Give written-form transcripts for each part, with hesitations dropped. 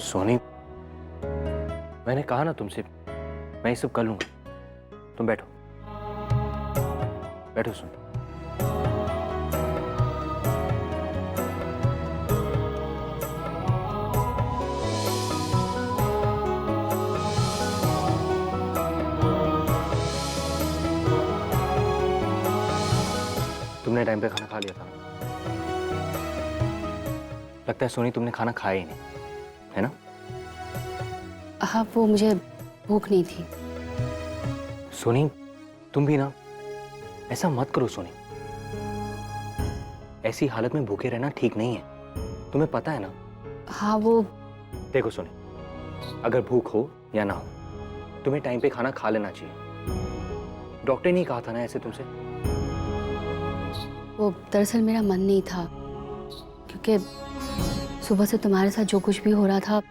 सोनी, मैंने कहा ना तुमसे, मैं ये सब कर लूंगा। तुम बैठो, बैठो सोनी। तुमने टाइम पे खाना खा लिया था? लगता है सोनी तुमने खाना खाया ही नहीं, है ना? हाँ, वो मुझे भूख नहीं थी। सोनी, तुम भी ना ऐसा मत करो सोनी। ऐसी हालत में भूखे रहना ठीक नहीं है, तुम्हें पता है ना? हाँ, वो देखो सोनी, अगर भूख हो या ना हो, तुम्हें टाइम पे खाना खा लेना चाहिए। डॉक्टर ने कहा था ना ऐसे तुमसे? वो दरअसल मेरा मन नहीं था, क्योंकि सुबह से तुम्हारे साथ जो कुछ भी हो रहा था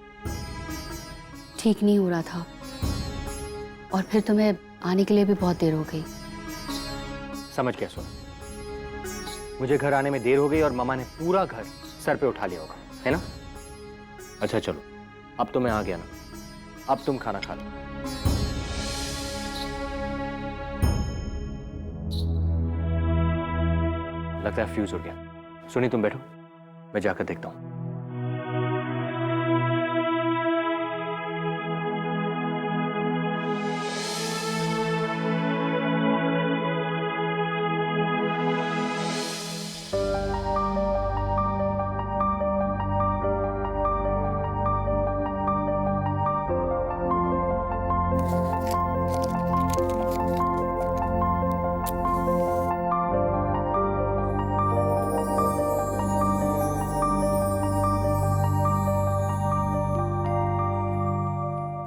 ठीक नहीं हो रहा था, और फिर तुम्हें आने के लिए भी बहुत देर हो गई। समझ गया सोनी, मुझे घर आने में देर हो गई और मामा ने पूरा घर सर पे उठा लिया होगा, है ना? अच्छा चलो, अब तो मैं आ गया ना, अब तुम खाना खा लो। लगता है फ्यूज उड़ गया। सोनी तुम बैठो, मैं जाकर देखता हूं।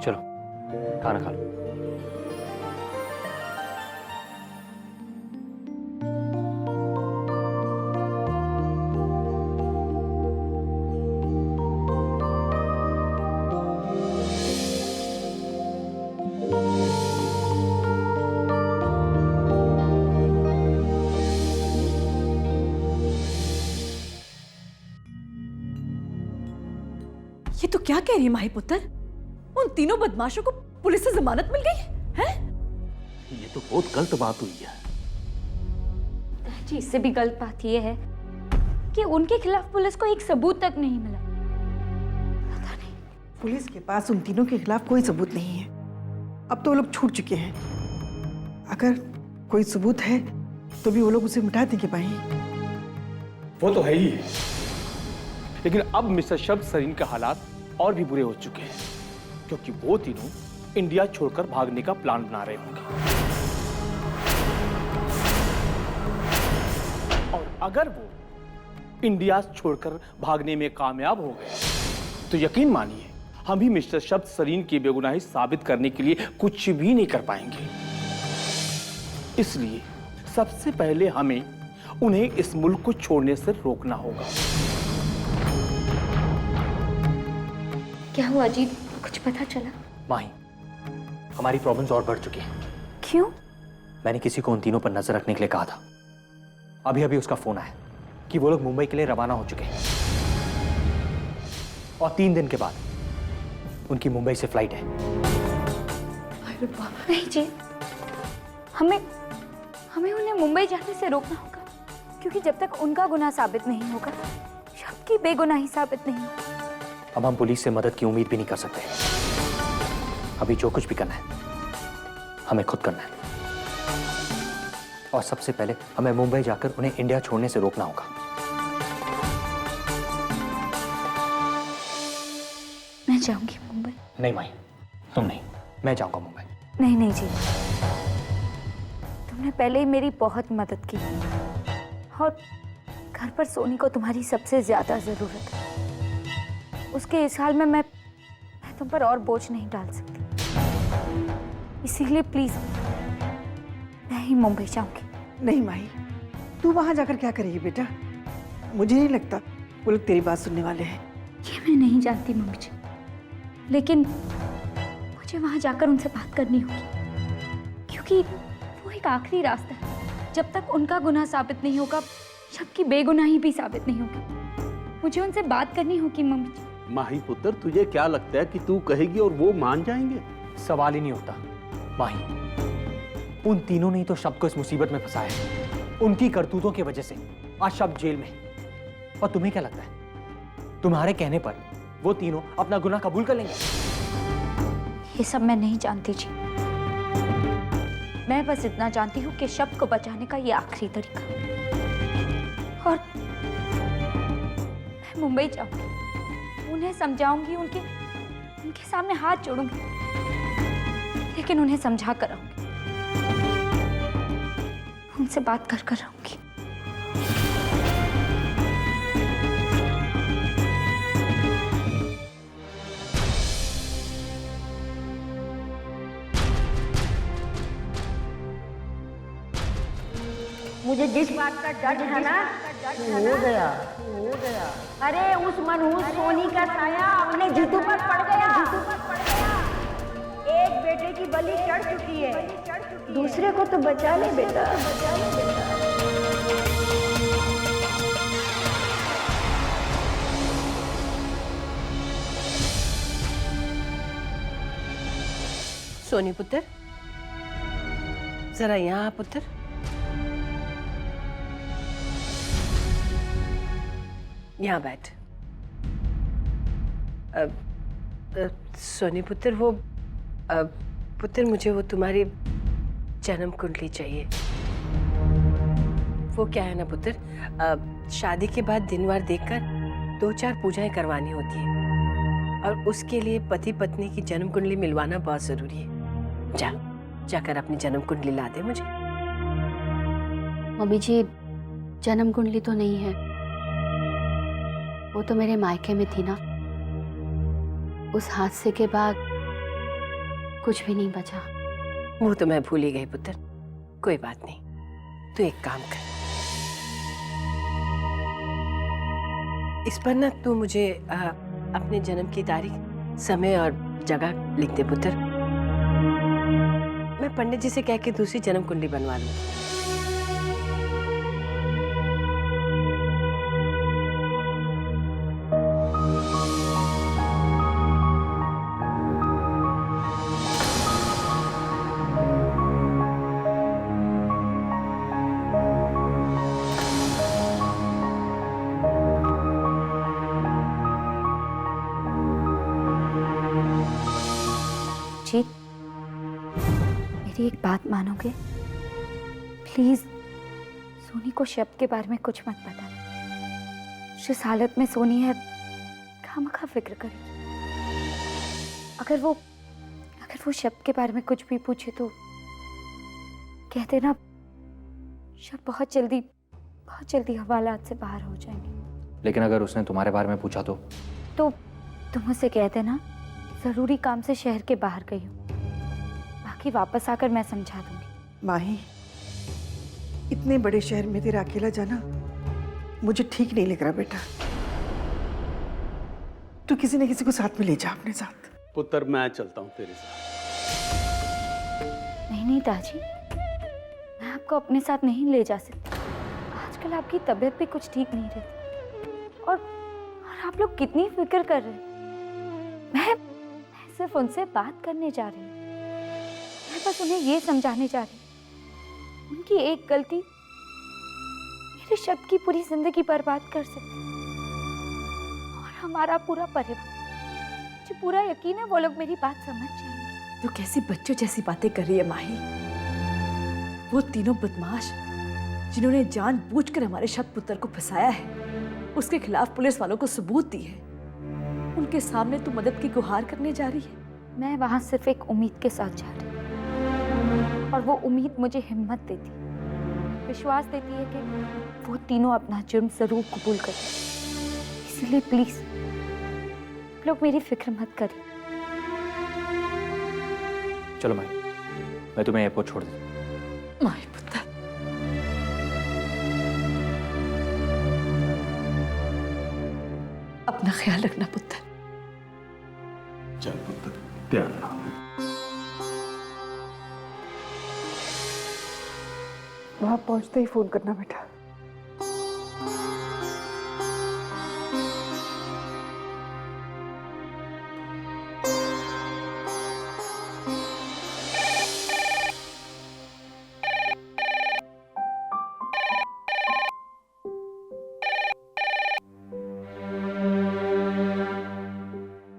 चलो खाना खा लो। ये तो क्या कह रही है माही पुत्र? उन तीनों बदमाशों को पुलिस से जमानत मिल गई है? ये तो बहुत गलत बात हुई है। जी, इससे भी गलत बात यह है कि उनके खिलाफ पुलिस को एक सबूत तक नहीं मिला। पता नहीं। पुलिस के पास उन तीनों के खिलाफ कोई सबूत नहीं है। अब तो वो लोग छूट चुके हैं। अगर कोई सबूत है तो भी वो लोग उसे मिटा देंगे भाई। वो तो है ही है, लेकिन अब मिस्टर शब्द सरीन के हालात और भी बुरे हो चुके हैं, क्योंकि वो तीनों इंडिया छोड़कर भागने का प्लान बना रहे होंगे। और अगर वो इंडिया छोड़कर भागने में कामयाब हो गए तो यकीन मानिए हम भी मिस्टर शब्द सरीन की बेगुनाही साबित करने के लिए कुछ भी नहीं कर पाएंगे। इसलिए सबसे पहले हमें उन्हें इस मुल्क को छोड़ने से रोकना होगा। क्या हुआ जी, कुछ पता चला? माही, हमारी प्रॉब्लम्स और बढ़ चुकी हैं। क्यों? मैंने किसी को उन तीनों पर नजर रखने के लिए कहा था। अभी अभी उसका फोन आया कि वो लोग मुंबई के लिए रवाना हो चुके हैं और 3 दिन के बाद उनकी मुंबई से फ्लाइट है। नहीं जी, हमें उन्हें मुंबई जाने से रोकना होगा, क्योंकि जब तक उनका गुनाह साबित नहीं होगा, शब्द की बेगुनाही साबित नहीं होगी। अब हम पुलिस से मदद की उम्मीद भी नहीं कर सकते। अभी जो कुछ भी करना है हमें खुद करना है, और सबसे पहले हमें मुंबई जाकर उन्हें इंडिया छोड़ने से रोकना होगा। मैं जाऊंगी मुंबई। नहीं माही, तुम नहीं, मैं जाऊंगा मुंबई। नहीं नहीं जी, तुमने पहले ही मेरी बहुत मदद की और घर पर सोनी को तुम्हारी सबसे ज्यादा जरूरत है। उसके इस हाल में मैं तुम पर और बोझ नहीं डाल सकती, इसीलिए प्लीज मैं ही मुंबई जाऊंगी। नहीं माही, तू वहां जाकर क्या करेगी बेटा? मुझे नहीं लगता वो लोग तेरी बात सुनने वाले हैं। ये मैं नहीं जानती मम्मी जी, लेकिन मुझे वहां जाकर उनसे बात करनी होगी, क्योंकि वो एक आखिरी रास्ता है। जब तक उनका गुनाह साबित नहीं होगा, सबकी बेगुनाही भी साबित नहीं होगी। मुझे उनसे बात करनी होगी मम्मी जी। माही पुत्र, तुझे क्या लगता है कि तू कहेगी और वो मान जाएंगे? सवाल ही नहीं उठता माही। उन तीनों ने ही तो शब्द को इस मुसीबत में फंसाया है। उनकी करतूतों की वजह से आज शब्द जेल में। और तुम्हें क्या लगता है तुम्हारे कहने पर वो तीनों अपना गुनाह कबूल कर लेंगे? ये सब मैं नहीं जानती जी। मैं बस इतना जानती हूँ कि शब्द को बचाने का ये आखिरी तरीका। और मैं मुंबई जाऊंगी, उन्हें समझाऊंगी, उनके सामने हाथ जोड़ूंगी, लेकिन उन्हें समझा कर रहूंगी, उनसे बात कर कर रहूंगी। मुझे जिस बात का डर था ना हो गया। अरे उस मनहूस सोनी का साया अपने जीतू पर पड़ गया। एक बेटे की बलि चढ़ चुकी है, दूसरे को तो बचा ले बेटा। सोनी पुत्र, जरा यहाँ आ पुत्र। यहाँ बैठ। सोनी पुत्र, वो पुत्र मुझे वो तुम्हारी जन्म कुंडली चाहिए। वो क्या है ना पुत्र, शादी के बाद दिनवार देखकर 2-4 पूजाएं करवानी होती है और उसके लिए पति पत्नी की जन्म कुंडली मिलवाना बहुत जरूरी है। जाकर अपनी जन्म कुंडली ला दे मुझे। मम्मी जी, जन्म कुंडली तो नहीं है, वो तो मेरे मायके में थी ना। उस हादसे के बाद कुछ भी नहीं बचा। वो तो मैं भूल ही गई पुत्र, कोई बात नहीं। तू एक काम कर, इस पर ना तू मुझे अपने जन्म की तारीख, समय और जगह लिख दे पुत्र। मैं पंडित जी से कह के दूसरी जन्म कुंडली बनवा लूंगी। जीत, मेरी एक बात मानोगे? प्लीज सोनी को शब्द के बारे में कुछ मत बताना। जिस हालत में सोनी है, खामखा फिक्र करेगी। अगर वो शब्द के बारे में कुछ भी पूछे तो कह देना शब्द बहुत जल्दी हवालात से बाहर हो जाएंगे। लेकिन अगर उसने तुम्हारे बारे में पूछा तो तुम उसे कह देना जरूरी काम से शहर के बाहर गई हूँ, बाकी वापस आकर मैं समझा दूंगी। माही, इतने बड़े शहर में तेरा अकेला जाना मुझे ठीक नहीं लग रहा बेटा। तू किसी न किसी को साथ में ले जा अपने साथ। पुत्र, मैं चलता हूँ तेरे साथ। नहीं दादी, मैं आपको अपने साथ नहीं ले जा सकती। आजकल आपकी तबीयत भी कुछ ठीक नहीं रहती और आप लोग कितनी फिक्र कर रहे हैं। मैं सिर्फ उनसे बात करने जा रही हूँ। मैं बस उन्हें ये समझाने जा रही हूँ, उनकी एक गलती मेरे शब्द की पूरी जिंदगी बर्बाद कर सकती है और हमारा पूरा परिवार। मुझे पूरा यकीन है वो लोग मेरी बात समझ जाएंगे। तो कैसी बच्चों जैसी बातें कर रही है माही। वो तीनों बदमाश जिन्होंने जानबूझकर हमारे शब्द पुत्र को फंसाया है, उसके खिलाफ पुलिस वालों को सबूत दी है, उनके सामने तू मदद की गुहार करने जा रही है। मैं वहां सिर्फ एक उम्मीद के साथ जा रही हूँ और वो उम्मीद मुझे हिम्मत देती, विश्वास देती है कि वो तीनों अपना जुर्म जरूर कबूल करें। इसलिए प्लीज लोग मेरी फिक्र मत करिए। चलो माही, मैं तुम्हें एयरपोर्ट छोड़ दूँ। माही पुत्र, अपना ख्याल रखना पुत्र। चल पुत्र, ध्यान रख। वहां पहुंचते ही फोन करना बेटा।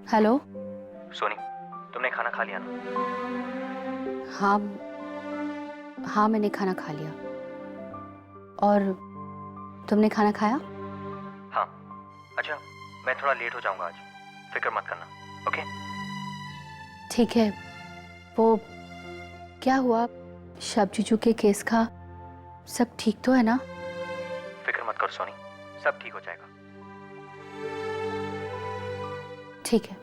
हेलो। सोनी, तुमने खाना खा लिया ना? हाँ मैंने खाना खा लिया। और तुमने खाना खाया? हाँ। अच्छा, मैं थोड़ा लेट हो जाऊंगा आज, फिक्र मत करना, ओके? ठीक है। वो क्या हुआ शब्जीजू के केस का, सब ठीक तो है ना? फिक्र मत कर सोनी, सब ठीक हो जाएगा। ठीक है।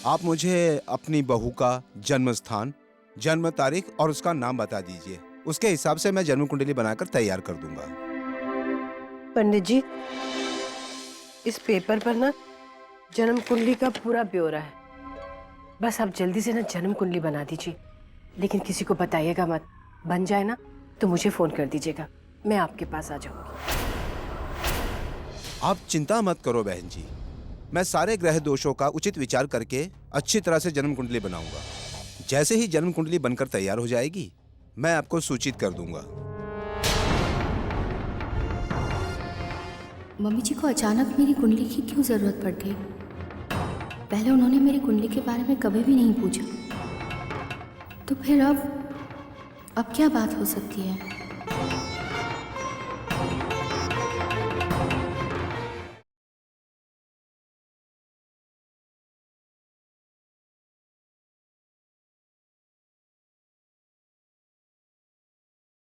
आप मुझे अपनी बहू का जन्म स्थान, जन्म तारीख और उसका नाम बता दीजिए। उसके हिसाब से मैं जन्म कुंडली बनाकर तैयार कर दूंगा। पंडित जी, इस पेपर पर ना जन्म कुंडली का पूरा ब्यौरा है। बस आप जल्दी से ना जन्म कुंडली बना दीजिए, लेकिन किसी को बताइएगा मत। बन जाए ना तो मुझे फोन कर दीजिएगा, मैं आपके पास आ जाऊंगी। आप चिंता मत करो बहन जी, मैं सारे ग्रह दोषों का उचित विचार करके अच्छी तरह से जन्म कुंडली बनाऊंगा। जैसे ही जन्म कुंडली बनकर तैयार हो जाएगी, मैं आपको सूचित कर दूंगा। मम्मी जी को अचानक मेरी कुंडली की क्यों जरूरत पड़ गई? पहले उन्होंने मेरी कुंडली के बारे में कभी भी नहीं पूछा, तो फिर अब क्या बात हो सकती है?